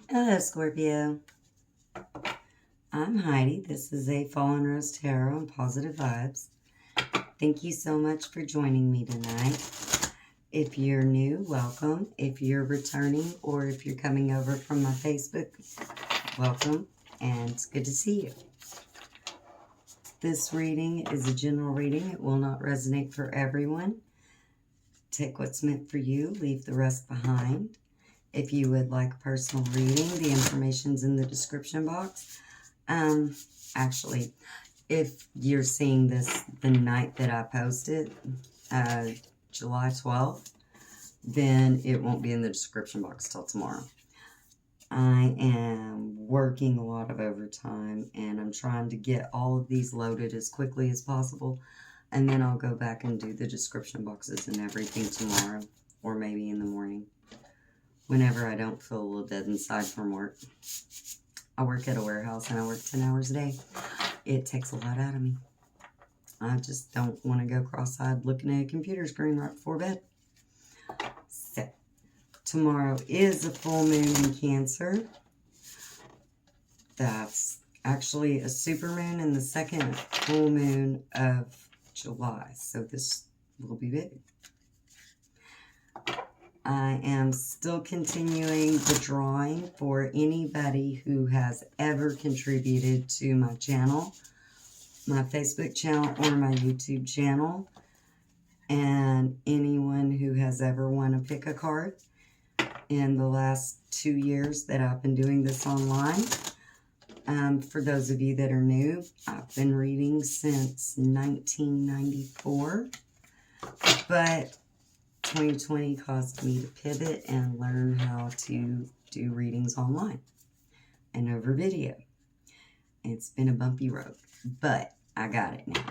Hello, Scorpio. I'm Heidi. This is a Fallen Rose Tarot and Positive Vibes. Thank you so much for joining me tonight. If you're new, welcome. If you're returning or if you're coming over from my Facebook, welcome. And it's good to see you. This reading is a general reading. It will not resonate for everyone. Take what's meant for you. Leave the rest behind. If you would like a personal reading, the information's in the description box. Actually, if you're seeing this the night that I posted, July 12th, then it won't be in the description box till tomorrow. I am working a lot of overtime, and I'm trying to get all of these loaded as quickly as possible, and then I'll go back and do the description boxes and everything tomorrow, or maybe in the morning, whenever I don't feel a little dead inside from work. I work at a warehouse and I work 10 hours a day. It takes a lot out of me. I just don't want to go cross-eyed looking at a computer screen right before bed. So, tomorrow is a full moon in Cancer. That's actually a supermoon and the second full moon of July. So this will be big. I am still continuing the drawing for anybody who has ever contributed to my channel, my Facebook channel, or my YouTube channel, and anyone who has ever won a pick a card in the last 2 years that I've been doing this online. For those of you that are new, I've been reading since 1994, but 2020 caused me to pivot and learn how to do readings online and over video. It's been a bumpy road, but I got it now.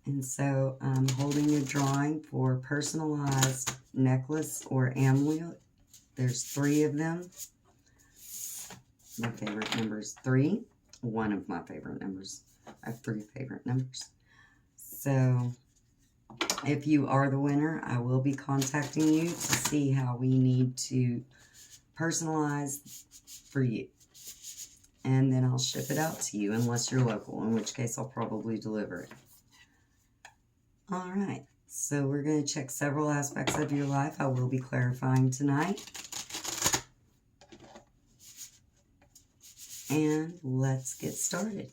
And so I'm holding a drawing for personalized necklace or amulet. There's 3 of them. My favorite number is 3. One of my favorite numbers. I have 3 favorite numbers. So if you are the winner, I will be contacting you to see how we need to personalize for you. And then I'll ship it out to you unless you're local, in which case I'll probably deliver it. All right, so we're going to check several aspects of your life. I will be clarifying tonight. And let's get started.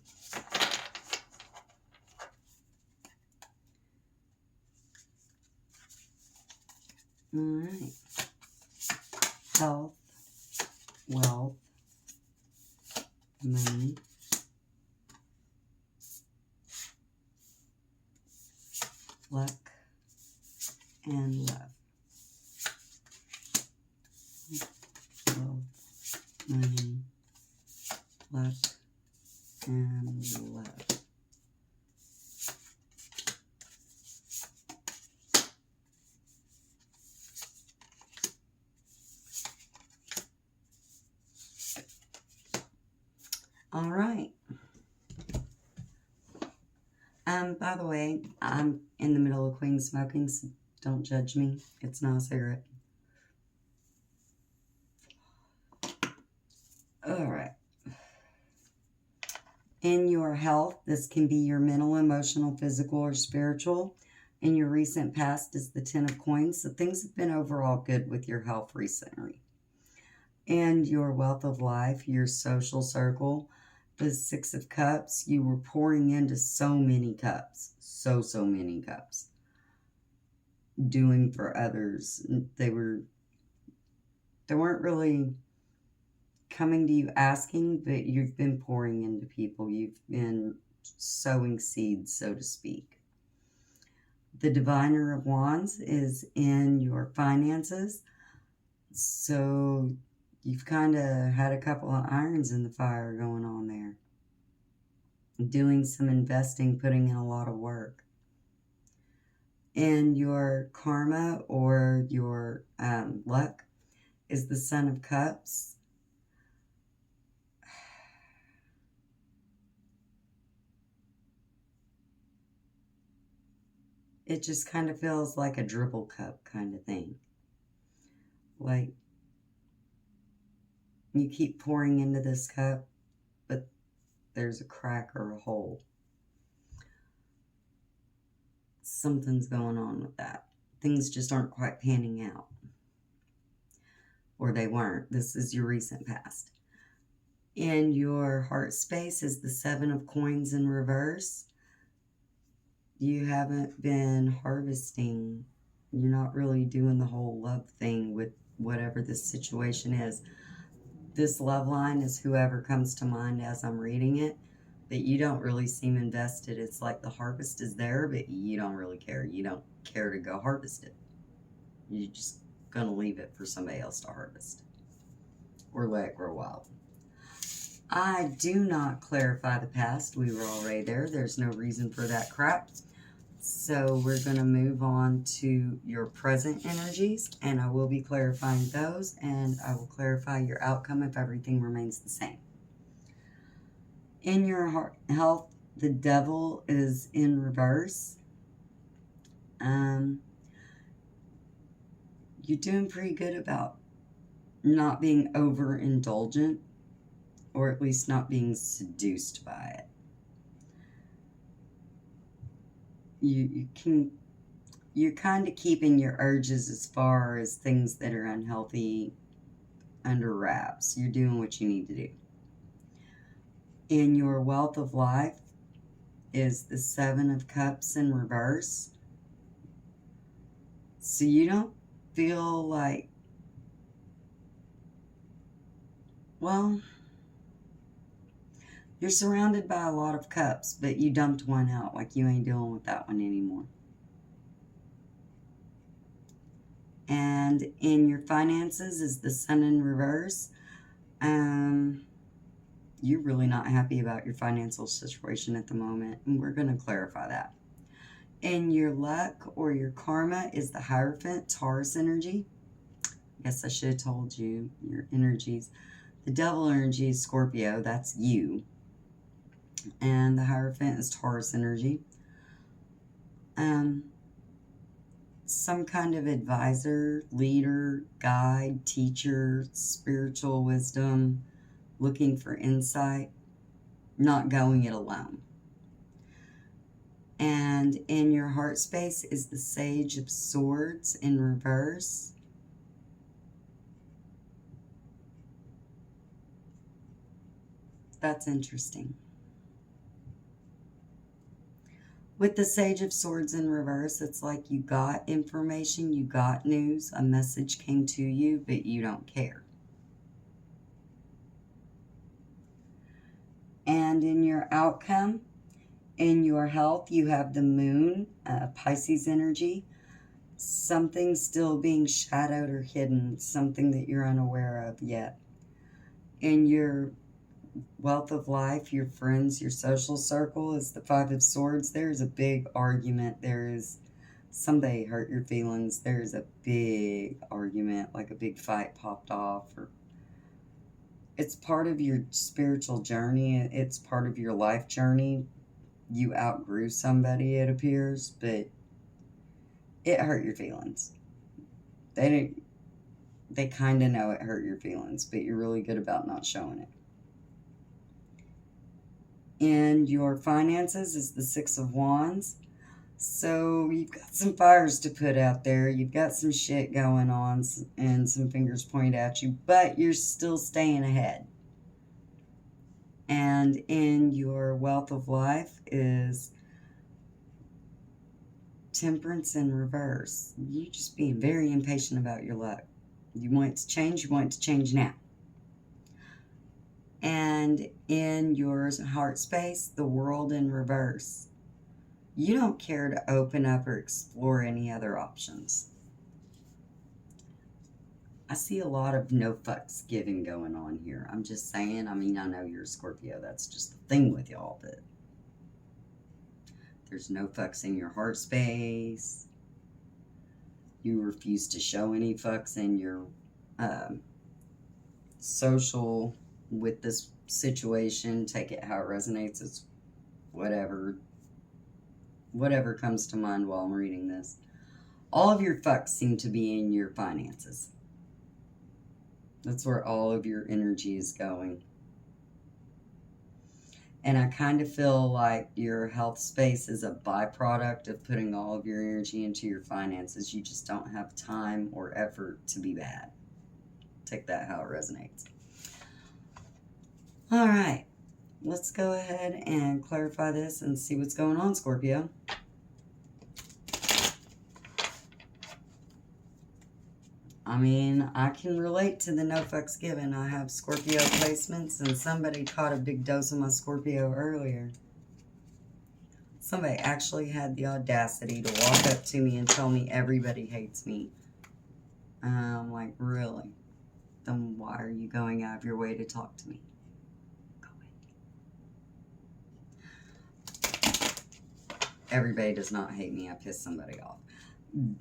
All right. Health, wealth, money, luck, and love. Wealth, money, luck, and love. All right. By the way, I'm in the middle of queen smoking, so don't judge me. It's not a cigarette. All right. In your health, this can be your mental, emotional, physical, or spiritual. In your recent past is the 10 of coins, so things have been overall good with your health recently. And your wealth of life, your social circle, the 6 of cups, you were pouring into so many cups, so many cups, doing for others. They weren't really coming to you asking, but you've been pouring into people. You've been sowing seeds, so to speak. The Diviner of Wands is in your finances, so you've kind of had a couple of irons in the fire going on there. Doing some investing, putting in a lot of work. And your karma or your luck is the Son of Cups. It just kind of feels like a dribble cup kind of thing. Like You keep pouring into this cup, but there's a crack or a hole. Something's going on with that. Things just aren't quite panning out. Or they weren't. This is your recent past. In your heart space is the 7 of coins in reverse. You haven't been harvesting. You're not really doing the whole love thing with whatever this situation is. This love line is whoever comes to mind as I'm reading it, but you don't really seem invested. It's like the harvest is there, but you don't really care. You don't care to go harvest it. You're just going to leave it for somebody else to harvest or let it grow wild. I do not clarify the past. We were already there. There's no reason for that crap. So we're going to move on to your present energies, and I will be clarifying those, and I will clarify your outcome if everything remains the same. In your health, the devil is in reverse. You're doing pretty good about not being overindulgent, or at least not being seduced by it. You're kind of keeping your urges as far as things that are unhealthy under wraps. You're doing what you need to do. In your wealth of life is the 7 of Cups in reverse. So you don't feel like, well, you're surrounded by a lot of cups, but you dumped one out, like you ain't dealing with that one anymore. And in your finances is the Sun in reverse. You're really not happy about your financial situation at the moment, and we're going to clarify that. In your luck or your karma is the Hierophant, Taurus energy. I guess I should have told you your energies. The devil energy is Scorpio, that's you. And the Hierophant is Taurus energy. Some kind of advisor, leader, guide, teacher, spiritual wisdom, looking for insight, not going it alone. And in your heart space is the Sage of Swords in reverse. That's interesting. With the Sage of Swords in reverse, it's like you got information, you got news, a message came to you, but you don't care. And in your outcome, in your health, you have the Moon, Pisces energy. Something still being shadowed or hidden, something that you're unaware of yet. In your wealth of life, your friends, your social circle is the 5 of Swords. There's a big argument. There is somebody hurt your feelings. There's a big argument, like a big fight popped off. Or it's part of your spiritual journey. It's part of your life journey. You outgrew somebody, it appears, but it hurt your feelings. They kind of know it hurt your feelings, but you're really good about not showing it. And your finances is the 6 of Wands. So you've got some fires to put out there. You've got some shit going on and some fingers pointed at you, but you're still staying ahead. And in your wealth of life is Temperance in reverse. You just being very impatient about your luck. You want it to change, you want it to change now. And in your heart space, the World in reverse. You don't care to open up or explore any other options. I see a lot of no fucks given going on here. I'm just saying, I mean, I know you're a Scorpio. That's just the thing with y'all, but there's no fucks in your heart space. You refuse to show any fucks in your social with this situation. Take it how it resonates. It's whatever comes to mind while I'm reading this. All of your fucks seem to be in your finances. That's where all of your energy is going. And I kind of feel like your health space is a byproduct of putting all of your energy into your finances. You just don't have time or effort to be bad. Take that how it resonates. All right. Let's go ahead and clarify this and see what's going on, Scorpio. I mean, I can relate to the no fucks given. I have Scorpio placements, and somebody caught a big dose of my Scorpio earlier. Somebody actually had the audacity to walk up to me and tell me everybody hates me. I'm like, really? Then why are you going out of your way to talk to me? Go away. Everybody does not hate me. I pissed somebody off.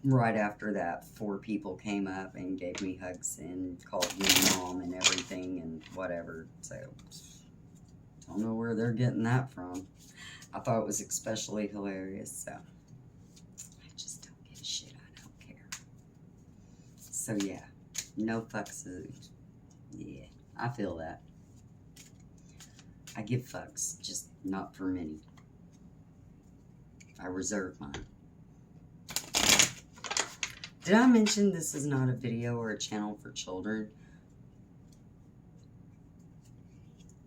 Right after that, 4 people came up and gave me hugs and called me mom and everything and whatever. So, don't know where they're getting that from. I thought it was especially hilarious, so I just don't give a shit. I don't care. So, yeah, no fucks. Yeah, I feel that. I give fucks, just not for many. I reserve mine. Did I mention this is not a video or a channel for children?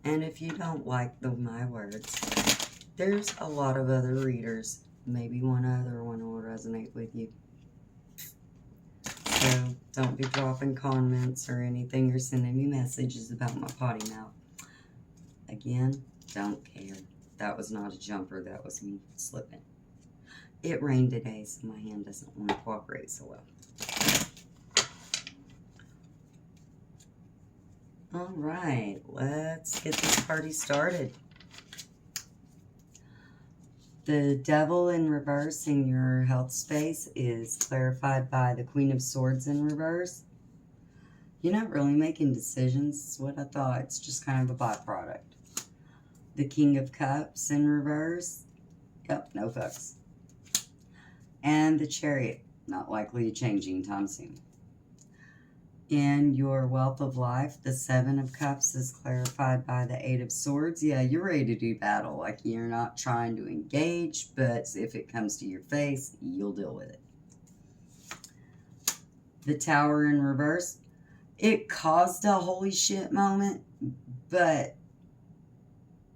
And if you don't like my words, there's a lot of other readers. Maybe one other one will resonate with you. So don't be dropping comments or anything or sending me messages about my potty mouth. Again, don't care. That was not a jumper. That was me slipping. It rained today, so my hand doesn't want to cooperate so well. All right, let's get this party started. The devil in reverse in your health space is clarified by the Queen of Swords in reverse. You're not really making decisions, is what I thought. It's just kind of a byproduct. The King of Cups in reverse. Yep, no fucks. And the Chariot, not likely to change anytime soon. In your wealth of life, the 7 of Cups is clarified by the 8 of Swords. Yeah, you're ready to do battle. Like, you're not trying to engage, but if it comes to your face, you'll deal with it. The Tower in reverse. It caused a holy shit moment, but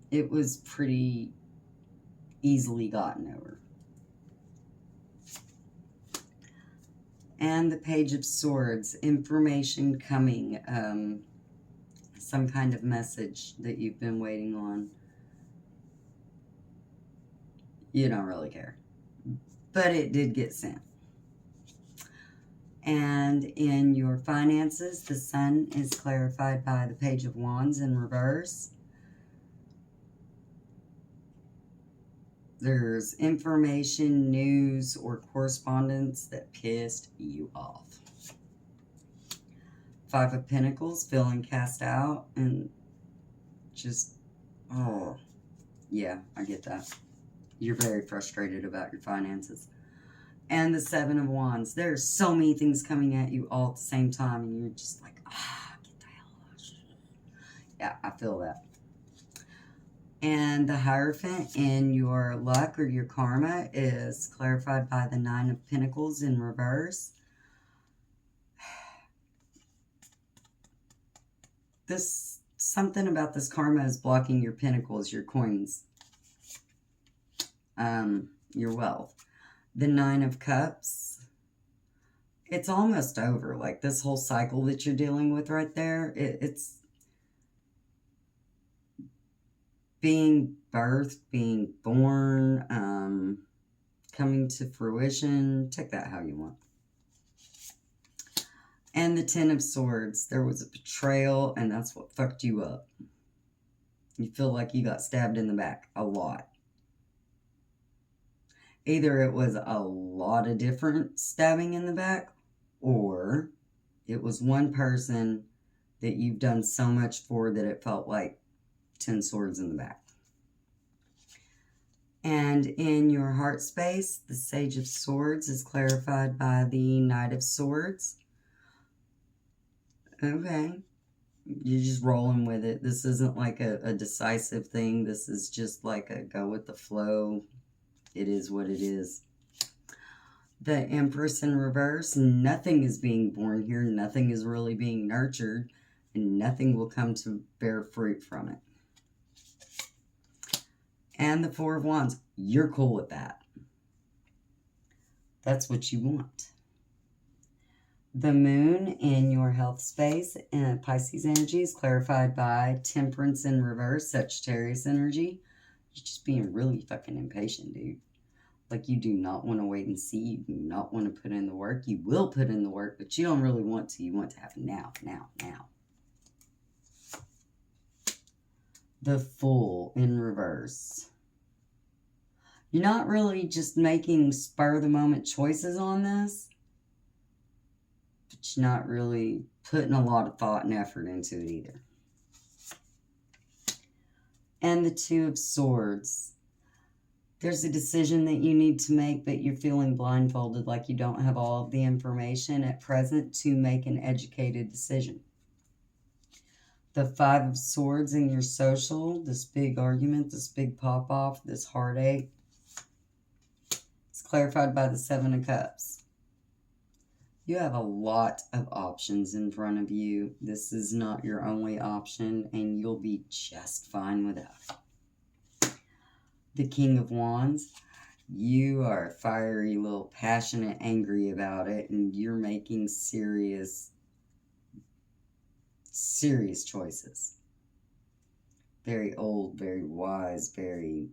it was pretty easily gotten over. And the Page of Swords, information coming, some kind of message that you've been waiting on. You don't really care. But it did get sent. And in your finances, the Sun is clarified by the Page of Wands in reverse. There's information, news, or correspondence that pissed you off. 5 of Pentacles, feeling cast out and just, oh, yeah, I get that. You're very frustrated about your finances. And the 7 of Wands. There's so many things coming at you all at the same time, and you're just like, get the hell out. Yeah, I feel that. And the Hierophant in your luck or your karma is clarified by the 9 of Pentacles in reverse. Something about this karma is blocking your pentacles, your coins, your wealth. The 9 of Cups, it's almost over. Like, this whole cycle that you're dealing with right there, it's being birthed, being born, coming to fruition. Take that how you want. And the 10 of Swords, there was a betrayal, and that's what fucked you up. You feel like you got stabbed in the back a lot. Either it was a lot of different stabbing in the back, or it was one person that you've done so much for that it felt like 10 swords in the back. And in your heart space, the Sage of Swords is clarified by the Knight of Swords. Okay. You're just rolling with it. This isn't like a decisive thing. This is just like a go with the flow. It is what it is. The Empress in reverse, nothing is being born here. Nothing is really being nurtured. And nothing will come to bear fruit from it. And the Four of Wands, you're cool with that. That's what you want. The moon in your health space and Pisces energy is clarified by Temperance in reverse, Sagittarius energy. You're just being really fucking impatient, dude. Like, you do not want to wait and see. You do not want to put in the work. You will put in the work, but you don't really want to. You want to have now, now, now. The Fool in reverse. You're not really just making spur-of-the-moment choices on this, but you're not really putting a lot of thought and effort into it either. And the Two of Swords. There's a decision that you need to make, but you're feeling blindfolded, like you don't have all of the information at present to make an educated decision. The Five of Swords in your social, this big argument, this big pop-off, this heartache. It's clarified by the Seven of Cups. You have a lot of options in front of you. This is not your only option, and you'll be just fine without it. The King of Wands. You are fiery, little passionate, angry about it, and you're making serious choices. Very old, very wise, very,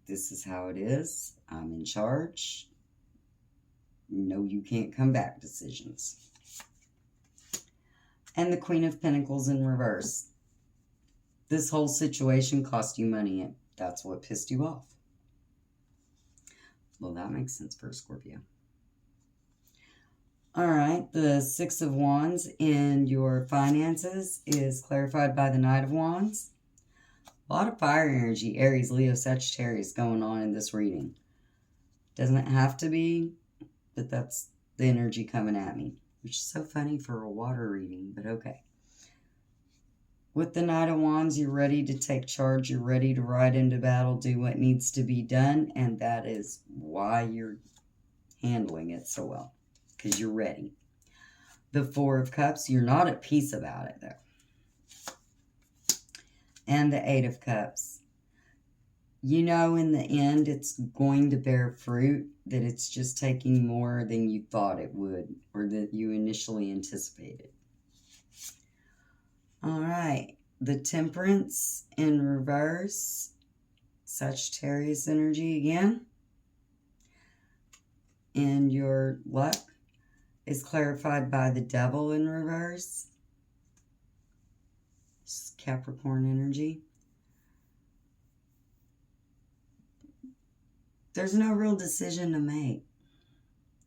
this is how it is. I'm in charge. No, you can't come back decisions. And the Queen of Pentacles in reverse. This whole situation cost you money, and that's what pissed you off. Well, that makes sense for a Scorpio. All right, the Six of Wands in your finances is clarified by the Knight of Wands. A lot of fire energy, Aries, Leo, Sagittarius going on in this reading. Doesn't have to be, but that's the energy coming at me, which is so funny for a water reading, but okay. With the Knight of Wands, you're ready to take charge. You're ready to ride into battle, do what needs to be done, and that is why you're handling it so well, because you're ready. The Four of Cups, you're not at peace about it, though. And the Eight of Cups. You know in the end it's going to bear fruit, that it's just taking more than you thought it would, or that you initially anticipated. All right, the Temperance in reverse, Sagittarius energy again. And your luck is clarified by the Devil in reverse, Capricorn energy. There's no real decision to make.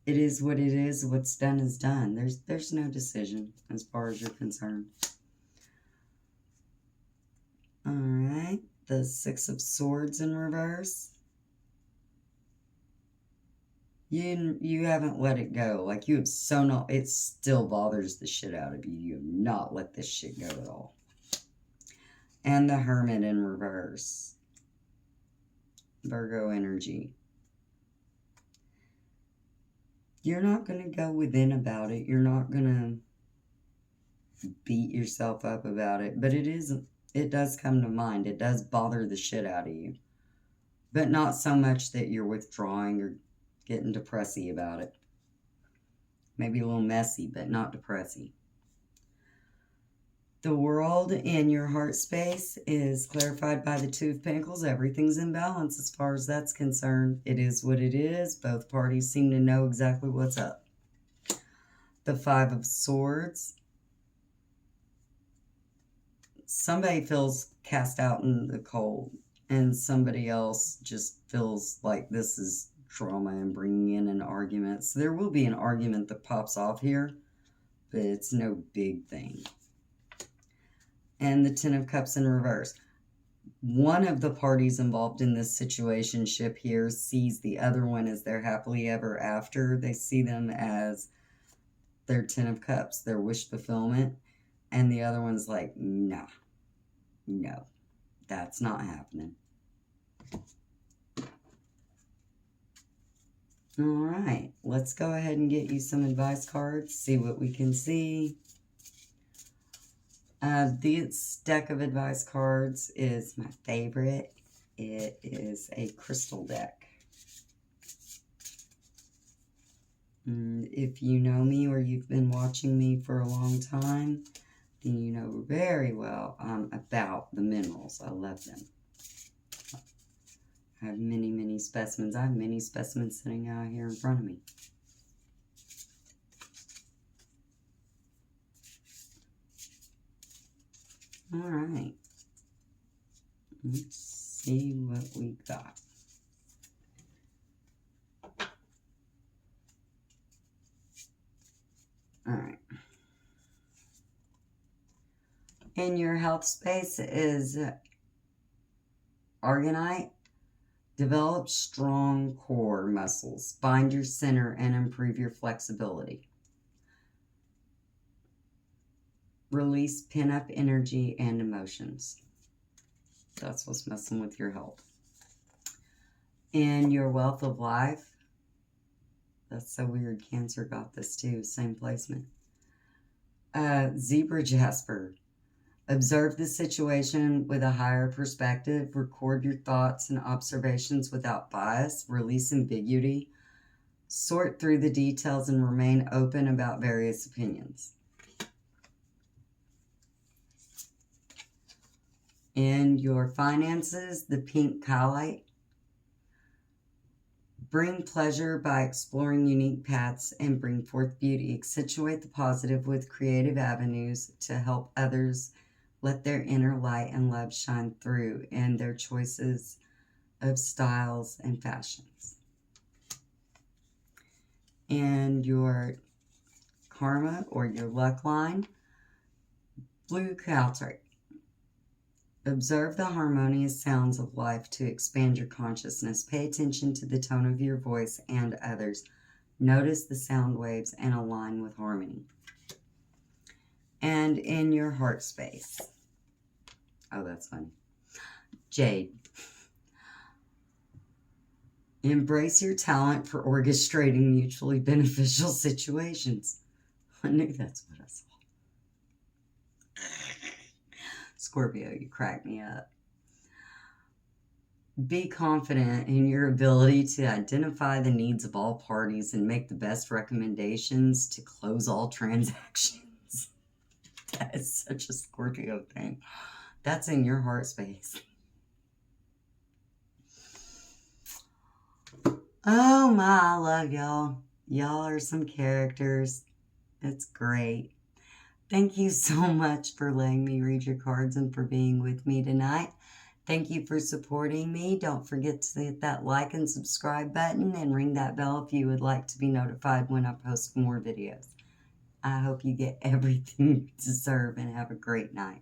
It is what it is. What's done is done. There's no decision as far as you're concerned. All right, the Six of Swords in reverse. You haven't let it go. Like, you have so not, it still bothers the shit out of you. You have not let this shit go at all. And the Hermit in reverse, Virgo energy. You're not going to go within about it. You're not going to beat yourself up about it. But it does come to mind. It does bother the shit out of you. But not so much that you're withdrawing or getting depressy about it. Maybe a little messy, but not depressy. The World in your heart space is clarified by the Two of Pentacles. Everything's in balance as far as that's concerned. It is what it is. Both parties seem to know exactly what's up. The Five of Swords. Somebody feels cast out in the cold, and somebody else just feels like this is drama and bringing in an argument. So there will be an argument that pops off here, but it's no big thing. And the Ten of Cups in reverse. One of the parties involved in this situationship here sees the other one as their happily ever after. They see them as their Ten of Cups, their wish fulfillment. And the other one's like, nah, no, that's not happening. All right, let's go ahead and get you some advice cards, see what we can see. This deck of advice cards is my favorite. It is a crystal deck. If you know me or you've been watching me for a long time, then you know very well about the minerals. I love them. I have many, many specimens. I have many specimens sitting out here in front of me. All right. Let's see what we got. All right. In your health space is Argonite. Develop strong core muscles. Find your center and improve your flexibility. Release pin-up energy and emotions. That's what's messing with your health. In your wealth of life, that's so weird. Cancer got this too. Same placement. Zebra jasper. Observe the situation with a higher perspective. Record your thoughts and observations without bias. Release ambiguity. Sort through the details and remain open about various opinions. In your finances, the pink kylite. Bring pleasure by exploring unique paths and bring forth beauty. Accentuate the positive with creative avenues to help others let their inner light and love shine through in their choices of styles and fashions. And your karma or your luck line, blue caltrate. Observe the harmonious sounds of life to expand your consciousness. Pay attention to the tone of your voice and others. Notice the sound waves and align with harmony. And in your heart space. Oh, that's funny. Jade. Embrace your talent for orchestrating mutually beneficial situations. I knew that's what I saw. Scorpio, you crack me up. Be confident in your ability to identify the needs of all parties and make the best recommendations to close all transactions. That is such a Scorpio thing. That's in your heart space. Oh my, I love y'all. Y'all are some characters. It's great. Thank you so much for letting me read your cards and for being with me tonight. Thank you for supporting me. Don't forget to hit that like and subscribe button and ring that bell if you would like to be notified when I post more videos. I hope you get everything you deserve and have a great night.